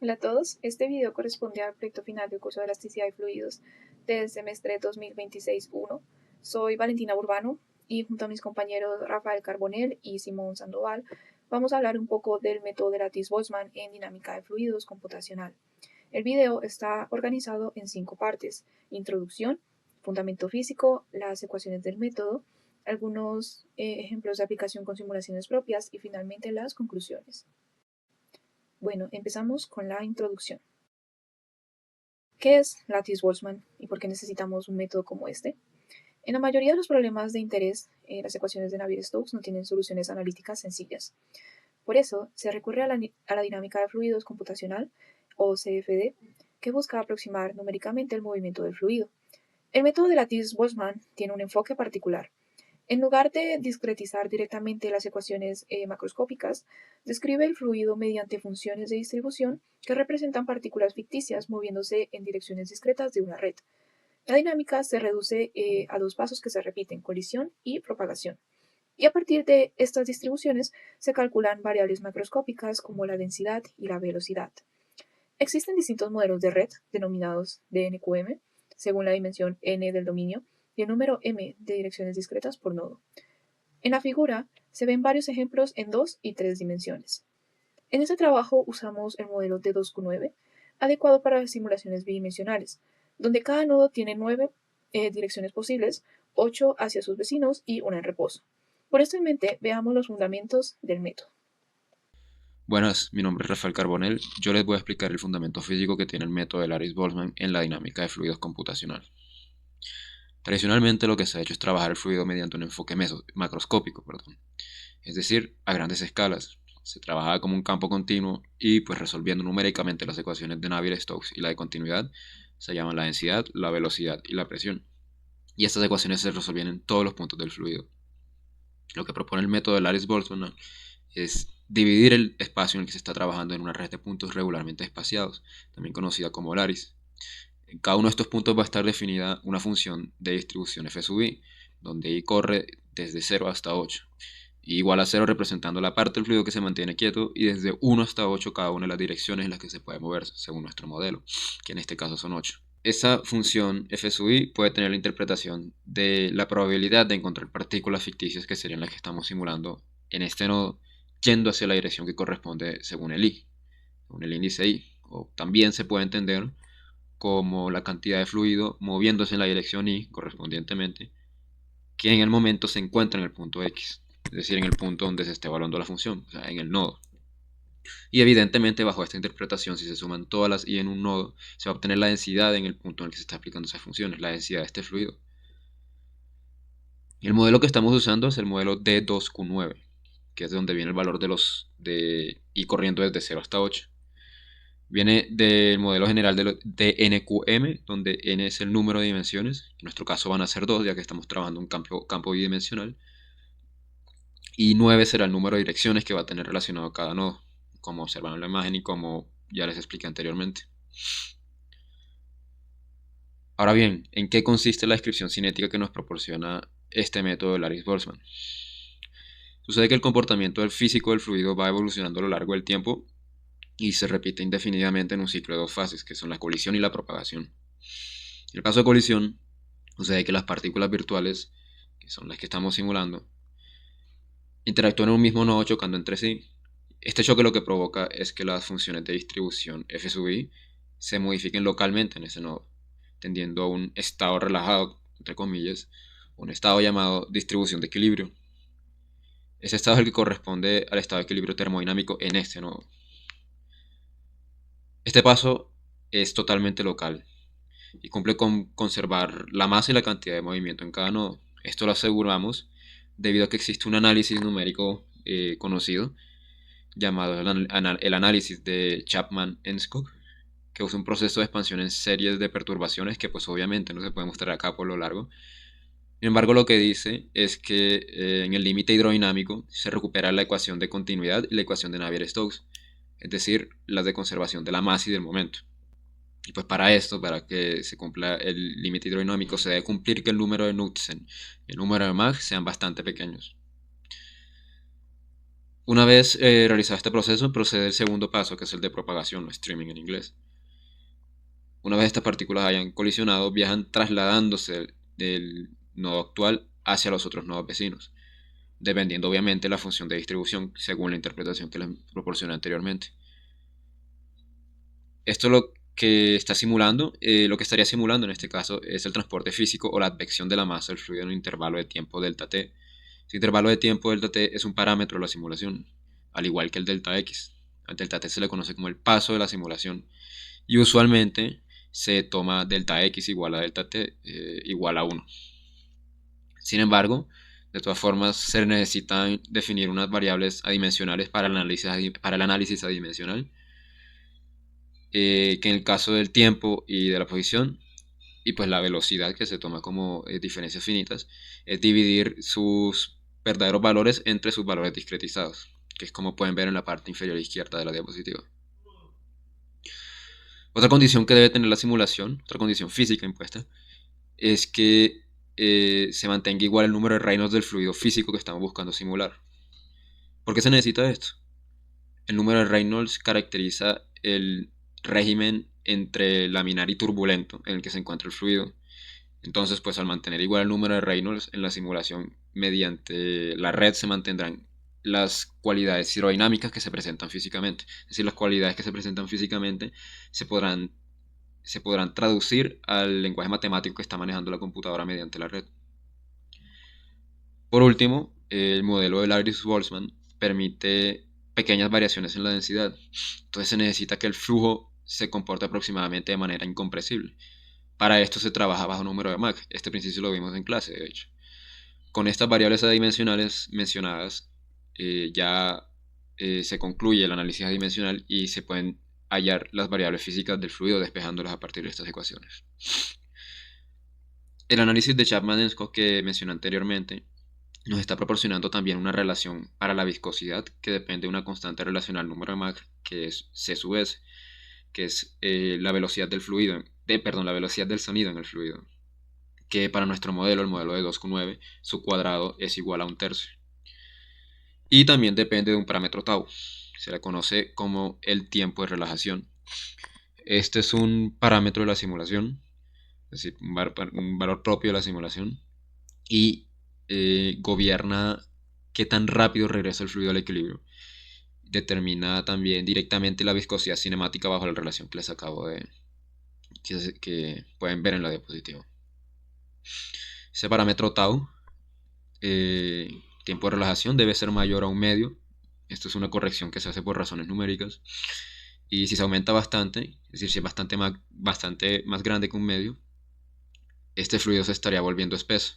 Hola a todos, este video corresponde al proyecto final del curso de elasticidad de fluidos del semestre 2026-1. Soy Valentina Urbano y junto a mis compañeros Rafael Carbonell y Simón Sandoval vamos a hablar un poco del método de Lattice-Boltzmann en dinámica de fluidos computacional. El video está organizado en 5 partes: introducción, fundamento físico, las ecuaciones del método, algunos ejemplos de aplicación con simulaciones propias y finalmente las conclusiones. Bueno, empezamos con la introducción. ¿Qué es Lattice-Boltzmann y por qué necesitamos un método como este? En la mayoría de los problemas de interés, las ecuaciones de Navier-Stokes no tienen soluciones analíticas sencillas. Por eso, se recurre a la dinámica de fluidos computacional, o CFD, que busca aproximar numéricamente el movimiento del fluido. El método de Lattice-Boltzmann tiene un enfoque particular. En lugar de discretizar directamente las ecuaciones macroscópicas, describe el fluido mediante funciones de distribución que representan partículas ficticias moviéndose en direcciones discretas de una red. La dinámica se reduce a 2 pasos que se repiten: colisión y propagación. Y a partir de estas distribuciones se calculan variables macroscópicas como la densidad y la velocidad. Existen distintos modelos de red, denominados DNQM, según la dimensión n del dominio y el número m de direcciones discretas por nodo. En la figura se ven varios ejemplos en 2 y 3 dimensiones. En este trabajo usamos el modelo de 2Q9, adecuado para simulaciones bidimensionales, donde cada nodo tiene 9 direcciones posibles, 8 hacia sus vecinos y una en reposo. Por esto en mente, veamos los fundamentos del método. Buenas, mi nombre es Rafael Carbonell. Yo les voy a explicar el fundamento físico que tiene el método de Lattice-Boltzmann en la dinámica de fluidos computacional. Tradicionalmente lo que se ha hecho es trabajar el fluido mediante un enfoque macroscópico, es decir, a grandes escalas. Se trabajaba como un campo continuo y pues resolviendo numéricamente las ecuaciones de Navier-Stokes y la de continuidad se llaman la densidad, la velocidad y la presión. Y estas ecuaciones se resolvían en todos los puntos del fluido. Lo que propone el método de Lattice-Boltzmann es dividir el espacio en el que se está trabajando en una red de puntos regularmente espaciados, también conocida como lattice. En cada uno de estos puntos va a estar definida una función de distribución f sub i, donde i corre desde 0 hasta 8, y igual a 0 representando la parte del fluido que se mantiene quieto, y desde 1 hasta 8 cada una de las direcciones en las que se puede mover según nuestro modelo, que en este caso son 8. Esa función f sub i puede tener la interpretación de la probabilidad de encontrar partículas ficticias, que serían las que estamos simulando en este nodo, yendo hacia la dirección que corresponde según el i, según el índice i. O también se puede entender como la cantidad de fluido moviéndose en la dirección y correspondientemente, que en el momento se encuentra en el punto X, es decir, en el punto donde se esté evaluando la función, o sea, en el nodo. Y evidentemente bajo esta interpretación, si se suman todas las y en un nodo, se va a obtener la densidad en el punto en el que se está aplicando esas funciones, la densidad de este fluido. Y el modelo que estamos usando es el modelo D2Q9, que es de donde viene el valor de i corriendo desde 0 hasta 8. Viene del modelo general de NQM, donde n es el número de dimensiones. En nuestro caso van a ser 2, ya que estamos trabajando un campo bidimensional. Y 9 será el número de direcciones que va a tener relacionado cada nodo, como observan en la imagen y como ya les expliqué anteriormente. Ahora bien, ¿en qué consiste la descripción cinética que nos proporciona este método de Lattice-Boltzmann? Sucede que el comportamiento del físico del fluido va evolucionando a lo largo del tiempo y se repite indefinidamente en un ciclo de 2 fases, que son la colisión y la propagación. En el caso de colisión, sucede que las partículas virtuales, que son las que estamos simulando, interactúan en un mismo nodo chocando entre sí. Este choque lo que provoca es que las funciones de distribución f sub i se modifiquen localmente en ese nodo, tendiendo a un estado relajado, entre comillas, un estado llamado distribución de equilibrio. Ese estado es el que corresponde al estado de equilibrio termodinámico en este nodo. Este paso es totalmente local y cumple con conservar la masa y la cantidad de movimiento en cada nodo. Esto lo aseguramos debido a que existe un análisis numérico conocido llamado el análisis de Chapman-Enskog, que usa un proceso de expansión en series de perturbaciones que pues obviamente no se puede mostrar acá por lo largo. Sin embargo, lo que dice es que en el límite hidrodinámico se recupera la ecuación de continuidad y la ecuación de Navier-Stokes, es decir, las de conservación de la masa y del momento. Y pues para esto, para que se cumpla el límite hidrodinámico, se debe cumplir que el número de Knudsen y el número de Mach sean bastante pequeños. Una vez realizado este proceso, procede el segundo paso, que es el de propagación o streaming en inglés. Una vez estas partículas hayan colisionado, viajan trasladándose del nodo actual hacia los otros nodos vecinos, dependiendo obviamente de la función de distribución según la interpretación que les proporcioné anteriormente. Esto es lo que está simulando, lo que estaría simulando en este caso es el transporte físico o la advección de la masa del fluido en un intervalo de tiempo delta t. Este intervalo de tiempo delta t es un parámetro de la simulación, al igual que el delta x. Al delta t se le conoce como el paso de la simulación y usualmente se toma delta x igual a delta t igual a 1. Sin embargo, de todas formas, se necesitan definir unas variables adimensionales para el análisis adimensional, que en el caso del tiempo y de la posición, y pues la velocidad que se toma como diferencias finitas, es dividir sus verdaderos valores entre sus valores discretizados, que es como pueden ver en la parte inferior izquierda de la diapositiva. Otra condición que debe tener la simulación, otra condición física impuesta, es que se mantenga igual el número de Reynolds del fluido físico que estamos buscando simular. ¿Por qué se necesita esto? El número de Reynolds caracteriza el régimen entre laminar y turbulento en el que se encuentra el fluido. Entonces, pues al mantener igual el número de Reynolds en la simulación, mediante la red se mantendrán las cualidades hidrodinámicas que se presentan físicamente. Es decir, las cualidades que se presentan físicamente se podrán traducir al lenguaje matemático que está manejando la computadora mediante la red. Por último, el modelo de Larrey-Boltzmann permite pequeñas variaciones en la densidad. Entonces se necesita que el flujo se comporte aproximadamente de manera incompresible. Para esto se trabaja bajo número de Mach. Este principio lo vimos en clase, de hecho. Con estas variables adimensionales mencionadas, ya se concluye el análisis adimensional y se pueden hallar las variables físicas del fluido despejándolas a partir de estas ecuaciones. El análisis de Chapman-Enskog que mencioné anteriormente nos está proporcionando también una relación para la viscosidad que depende de una constante relacional número de Mach, que es C sub S, que es la velocidad del fluido, la velocidad del sonido en el fluido, que para nuestro modelo, el modelo de 2Q9, su cuadrado es igual a 1/3. Y también depende de un parámetro tau, se le conoce como el tiempo de relajación. Este es un parámetro de la simulación, es decir, un valor propio de la simulación, y gobierna qué tan rápido regresa el fluido al equilibrio. Determina también directamente la viscosidad cinemática bajo la relación que les acabo de que pueden ver en la diapositiva. Ese parámetro tau, tiempo de relajación, debe ser mayor a 1/2. Esto es una corrección que se hace por razones numéricas. Y si se aumenta bastante, es decir, si es bastante más grande que 1/2, este fluido se estaría volviendo espeso.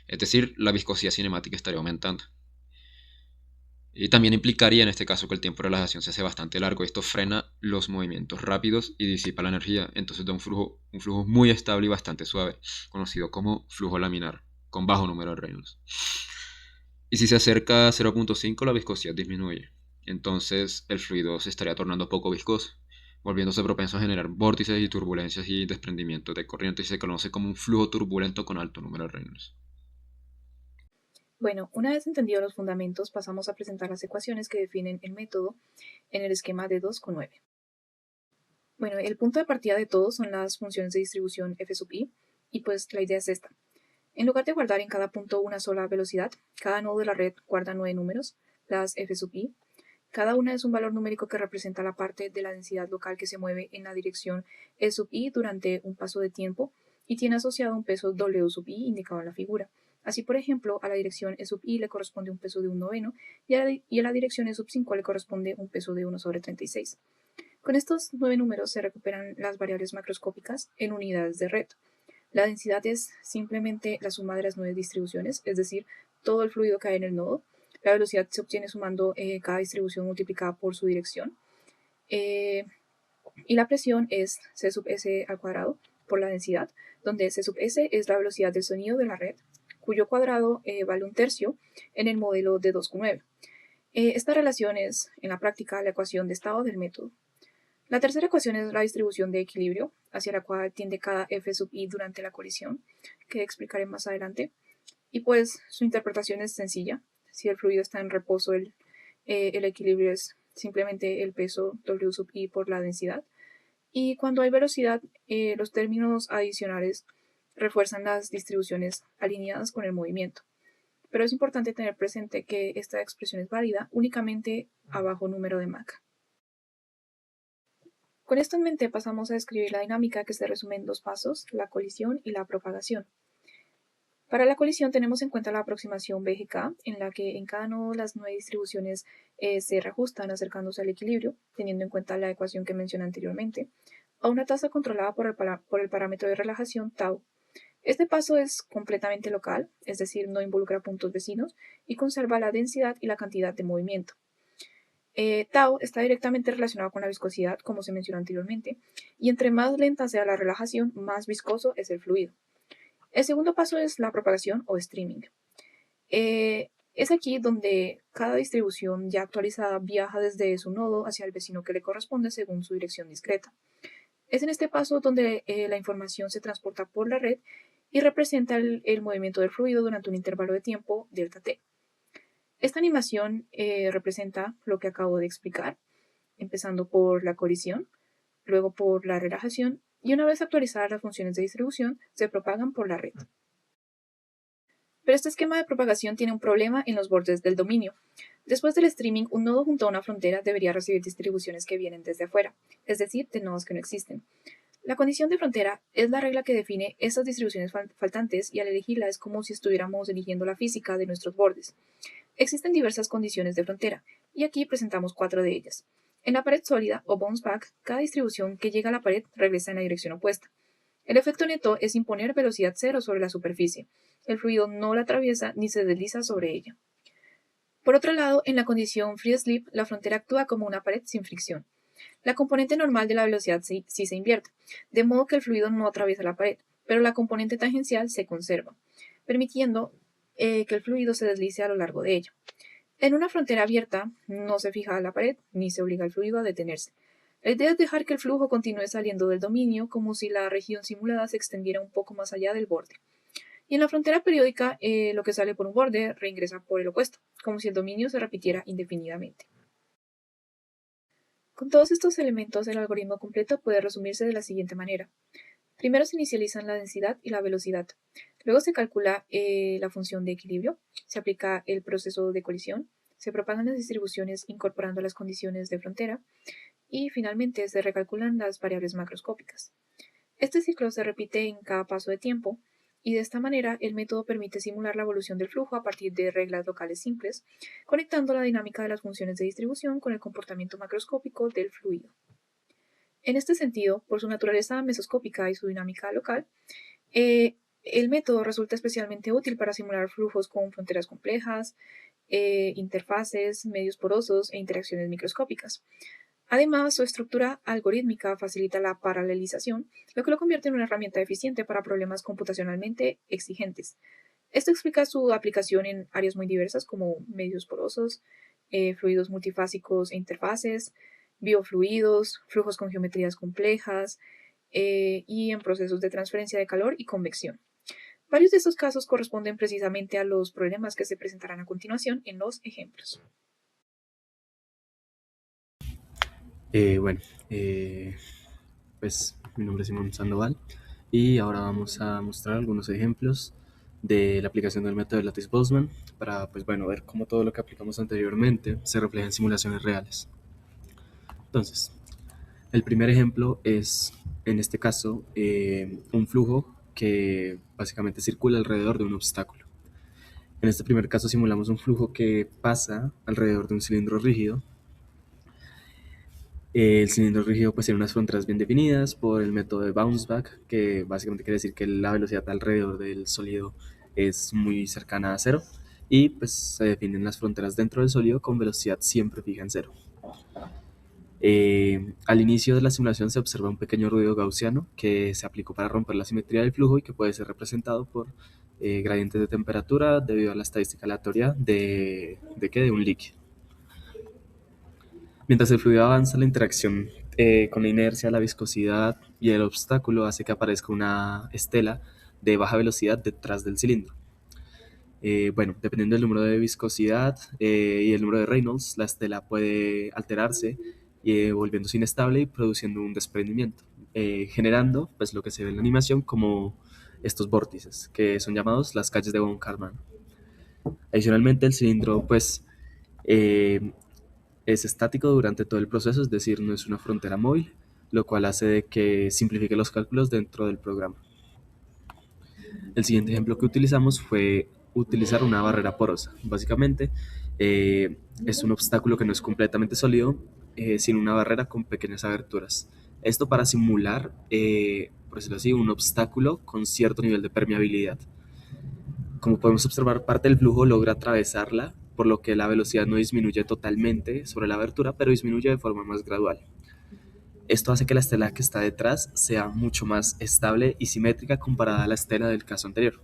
Es decir, la viscosidad cinemática estaría aumentando. Y también implicaría en este caso que el tiempo de relajación se hace bastante largo. Esto frena los movimientos rápidos y disipa la energía. Entonces da un flujo muy estable y bastante suave, conocido como flujo laminar, con bajo número de Reynolds. Y si se acerca a 0.5, la viscosidad disminuye. Entonces el fluido se estaría tornando poco viscoso, volviéndose propenso a generar vórtices y turbulencias y desprendimientos de corriente, y se conoce como un flujo turbulento con alto número de Reynolds. Bueno, una vez entendidos los fundamentos, pasamos a presentar las ecuaciones que definen el método en el esquema de 2Q9. Bueno, el punto de partida de todo son las funciones de distribución f sub i, y pues la idea es esta. En lugar de guardar en cada punto una sola velocidad, cada nodo de la red guarda 9 números, las f sub i. Cada una es un valor numérico que representa la parte de la densidad local que se mueve en la dirección E sub i durante un paso de tiempo y tiene asociado un peso W sub i indicado en la figura. Así, por ejemplo, a la dirección E sub i le corresponde un peso de 1/9 y a la dirección E sub 5 le corresponde un peso de 1/36. Con estos 9 números se recuperan las variables macroscópicas en unidades de red. La densidad es simplemente la suma de las 9 distribuciones, es decir, todo el fluido que hay en el nodo. La velocidad se obtiene sumando cada distribución multiplicada por su dirección. Y la presión es C sub S al cuadrado por la densidad, donde C sub S es la velocidad del sonido de la red, cuyo cuadrado vale 1/3 en el modelo de 2Q9. Esta relación es, en la práctica, la ecuación de estado del método. La tercera ecuación es la distribución de equilibrio, hacia la cual tiende cada f sub i durante la colisión, que explicaré más adelante. Y pues su interpretación es sencilla. Si el fluido está en reposo, el el equilibrio es simplemente el peso W sub I por la densidad. Y cuando hay velocidad, los términos adicionales refuerzan las distribuciones alineadas con el movimiento. Pero es importante tener presente que esta expresión es válida únicamente a bajo número de Mach. Con esto en mente pasamos a describir la dinámica que se resume en dos pasos, la colisión y la propagación. Para la colisión tenemos en cuenta la aproximación BGK, en la que en cada nodo las 9 distribuciones se reajustan acercándose al equilibrio, teniendo en cuenta la ecuación que mencioné anteriormente, a una tasa controlada por el parámetro de relajación tau. Este paso es completamente local, es decir, no involucra puntos vecinos y conserva la densidad y la cantidad de movimiento. Tau está directamente relacionado con la viscosidad, como se mencionó anteriormente, y entre más lenta sea la relajación, más viscoso es el fluido. El segundo paso es la propagación o streaming. Es aquí donde cada distribución ya actualizada viaja desde su nodo hacia el vecino que le corresponde según su dirección discreta. Es en este paso donde la información se transporta por la red y representa el movimiento del fluido durante un intervalo de tiempo delta t. Esta animación representa lo que acabo de explicar, empezando por la colisión, luego por la relajación, y una vez actualizadas las funciones de distribución, se propagan por la red. Pero este esquema de propagación tiene un problema en los bordes del dominio. Después del streaming, un nodo junto a una frontera debería recibir distribuciones que vienen desde afuera, es decir, de nodos que no existen. La condición de frontera es la regla que define esas distribuciones faltantes y al elegirla es como si estuviéramos eligiendo la física de nuestros bordes. Existen diversas condiciones de frontera, y aquí presentamos 4 de ellas. En la pared sólida o bounce back, cada distribución que llega a la pared regresa en la dirección opuesta. El efecto neto es imponer velocidad cero sobre la superficie. El fluido no la atraviesa ni se desliza sobre ella. Por otro lado, en la condición free slip, la frontera actúa como una pared sin fricción. La componente normal de la velocidad sí se invierte, de modo que el fluido no atraviesa la pared, pero la componente tangencial se conserva, permitiendo que el fluido se deslice a lo largo de ella. En una frontera abierta, no se fija a la pared ni se obliga al fluido a detenerse. La idea es dejar que el flujo continúe saliendo del dominio como si la región simulada se extendiera un poco más allá del borde. Y en la frontera periódica, lo que sale por un borde reingresa por el opuesto, como si el dominio se repitiera indefinidamente. Con todos estos elementos, el algoritmo completo puede resumirse de la siguiente manera. Primero se inicializan la densidad y la velocidad. Luego se calcula la función de equilibrio, se aplica el proceso de colisión, se propagan las distribuciones incorporando las condiciones de frontera y finalmente se recalculan las variables macroscópicas. Este ciclo se repite en cada paso de tiempo y de esta manera el método permite simular la evolución del flujo a partir de reglas locales simples, conectando la dinámica de las funciones de distribución con el comportamiento macroscópico del fluido. En este sentido, por su naturaleza mesoscópica y su dinámica local, el método resulta especialmente útil para simular flujos con fronteras complejas, interfaces, medios porosos e interacciones microscópicas. Además, su estructura algorítmica facilita la paralelización, lo que lo convierte en una herramienta eficiente para problemas computacionalmente exigentes. Esto explica su aplicación en áreas muy diversas como medios porosos, fluidos multifásicos e interfaces, biofluidos, flujos con geometrías complejas y en procesos de transferencia de calor y convección. Varios de estos casos corresponden precisamente a los problemas que se presentarán a continuación en los ejemplos. Pues mi nombre es Simón Sandoval y ahora vamos a mostrar algunos ejemplos de la aplicación del método de Lattice-Boltzmann para ver cómo todo lo que aplicamos anteriormente se refleja en simulaciones reales. Entonces, el primer ejemplo es, en este caso, un flujo que básicamente circula alrededor de un obstáculo. En este primer caso simulamos un flujo que pasa alrededor de un cilindro rígido. El cilindro rígido pues tiene unas fronteras bien definidas por el método de bounce back, que básicamente quiere decir que la velocidad alrededor del sólido es muy cercana a cero y pues se definen las fronteras dentro del sólido con velocidad siempre fija en cero. Al inicio de la simulación se observa un pequeño ruido gaussiano que se aplicó para romper la simetría del flujo y que puede ser representado por gradientes de temperatura debido a la estadística aleatoria de un líquido. Mientras el fluido avanza, la interacción con la inercia, la viscosidad y el obstáculo hace que aparezca una estela de baja velocidad detrás del cilindro. Bueno, dependiendo del número de viscosidad y el número de Reynolds, la estela puede alterarse, volviéndose inestable y produciendo un desprendimiento, generando pues lo que se ve en la animación como estos vórtices, que son llamados las calles de von Karman. Adicionalmente, el cilindro pues eh, es estático durante todo el proceso, es decir, no es una frontera móvil, lo cual hace de que simplifique los cálculos dentro del programa. El siguiente ejemplo que utilizamos fue utilizar una barrera porosa. Básicamente, es un obstáculo que no es completamente sólido, sino una barrera con pequeñas aberturas. Esto para simular, por decirlo así, un obstáculo con cierto nivel de permeabilidad. Como podemos observar, parte del flujo logra atravesarla, por lo que la velocidad no disminuye totalmente sobre la abertura, pero disminuye de forma más gradual. Esto hace que la estela que está detrás sea mucho más estable y simétrica comparada a la estela del caso anterior.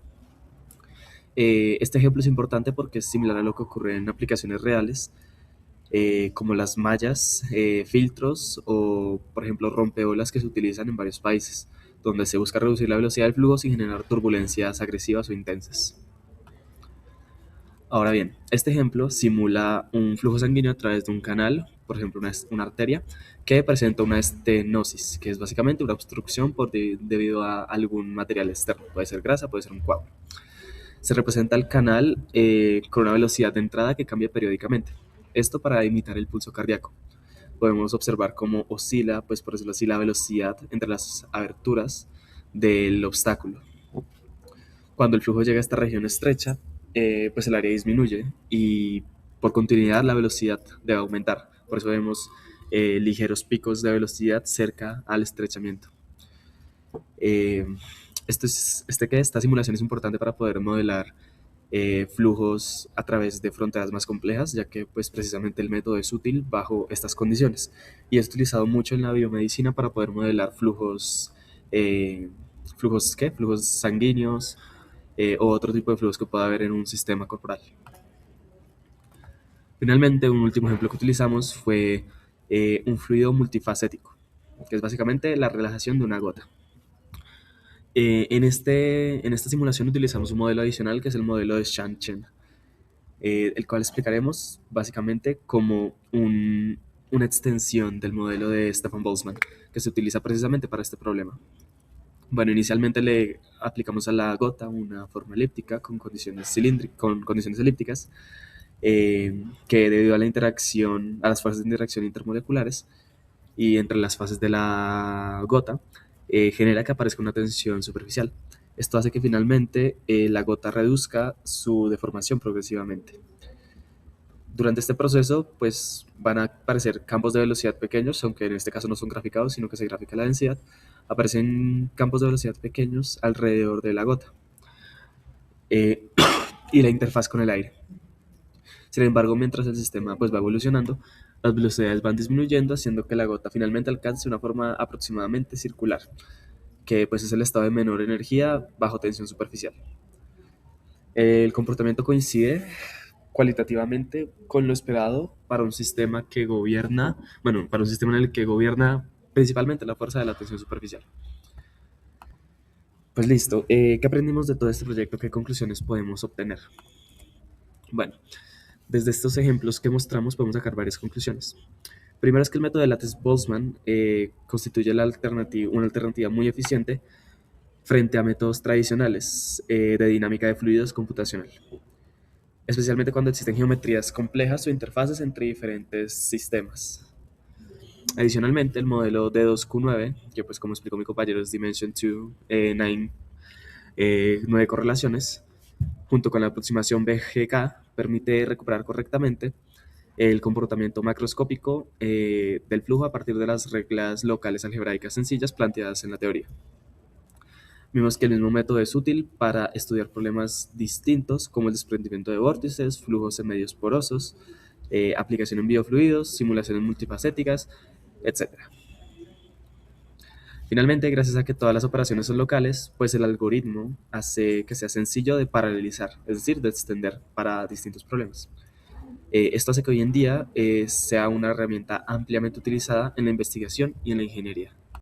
Este ejemplo es importante porque es similar a lo que ocurre en aplicaciones reales, como las mallas, filtros o, por ejemplo, rompeolas que se utilizan en varios países, donde se busca reducir la velocidad del flujo sin generar turbulencias agresivas o intensas. Ahora bien, este ejemplo simula un flujo sanguíneo a través de un canal, por ejemplo, una arteria, que presenta una estenosis, que es básicamente una obstrucción debido a algún material externo. Puede ser grasa, puede ser un coágulo. Se representa el canal con una velocidad de entrada que cambia periódicamente. Esto para imitar el pulso cardíaco. Podemos observar cómo oscila, pues por decirlo así, la velocidad entre las aberturas del obstáculo. Cuando el flujo llega a esta región estrecha, pues el área disminuye y por continuidad la velocidad debe aumentar. Por eso vemos ligeros picos de velocidad cerca al estrechamiento. Eh, esta simulación es importante para poder modelar flujos a través de fronteras más complejas, ya que pues precisamente el método es útil bajo estas condiciones y es utilizado mucho en la biomedicina para poder modelar flujos sanguíneos o otro tipo de flujos que pueda haber en un sistema corporal. Finalmente, un último ejemplo que utilizamos fue un fluido multifacético, que es básicamente la relajación de una gota. En esta simulación utilizamos un modelo adicional que es el modelo de Shan-Chen, el cual explicaremos básicamente como una extensión del modelo de Stefan Boltzmann, que se utiliza precisamente para este problema. Bueno, inicialmente le aplicamos a la gota una forma elíptica con condiciones elípticas, que debido a a las fases de interacción intermoleculares y entre las fases de la gota, genera que aparezca una tensión superficial. Esto hace que finalmente la gota reduzca su deformación progresivamente. Durante este proceso, pues van a aparecer campos de velocidad pequeños, aunque en este caso no son graficados, sino que se grafica la densidad. Aparecen campos de velocidad pequeños alrededor de la gota eh, y la interfaz con el aire. Sin embargo, mientras el sistema pues va evolucionando, las velocidades van disminuyendo, haciendo que la gota finalmente alcance una forma aproximadamente circular, que pues es el estado de menor energía bajo tensión superficial. El comportamiento coincide cualitativamente con lo esperado para un sistema para un sistema en el que gobierna principalmente la fuerza de la tensión superficial. Pues listo, ¿qué aprendimos de todo este proyecto? ¿Qué conclusiones podemos obtener? Bueno, desde estos ejemplos que mostramos podemos sacar varias conclusiones. Primero es que el método de Lattice-Boltzmann constituye una alternativa muy eficiente frente a métodos tradicionales de dinámica de fluidos computacional, especialmente cuando existen geometrías complejas o interfaces entre diferentes sistemas. Adicionalmente, el modelo D2Q9, que pues como explicó mi compañero es Dimension 2, 9 correlaciones, junto con la aproximación BGK, permite recuperar correctamente el comportamiento macroscópico del flujo a partir de las reglas locales algebraicas sencillas planteadas en la teoría. Vimos que el mismo método es útil para estudiar problemas distintos como el desprendimiento de vórtices, flujos en medios porosos, aplicación en biofluidos, simulaciones multifacéticas, etc. Finalmente, gracias a que todas las operaciones son locales, pues el algoritmo hace que sea sencillo de paralelizar, es decir, de extender para distintos problemas. Esto hace que hoy en día sea una herramienta ampliamente utilizada en la investigación y en la ingeniería.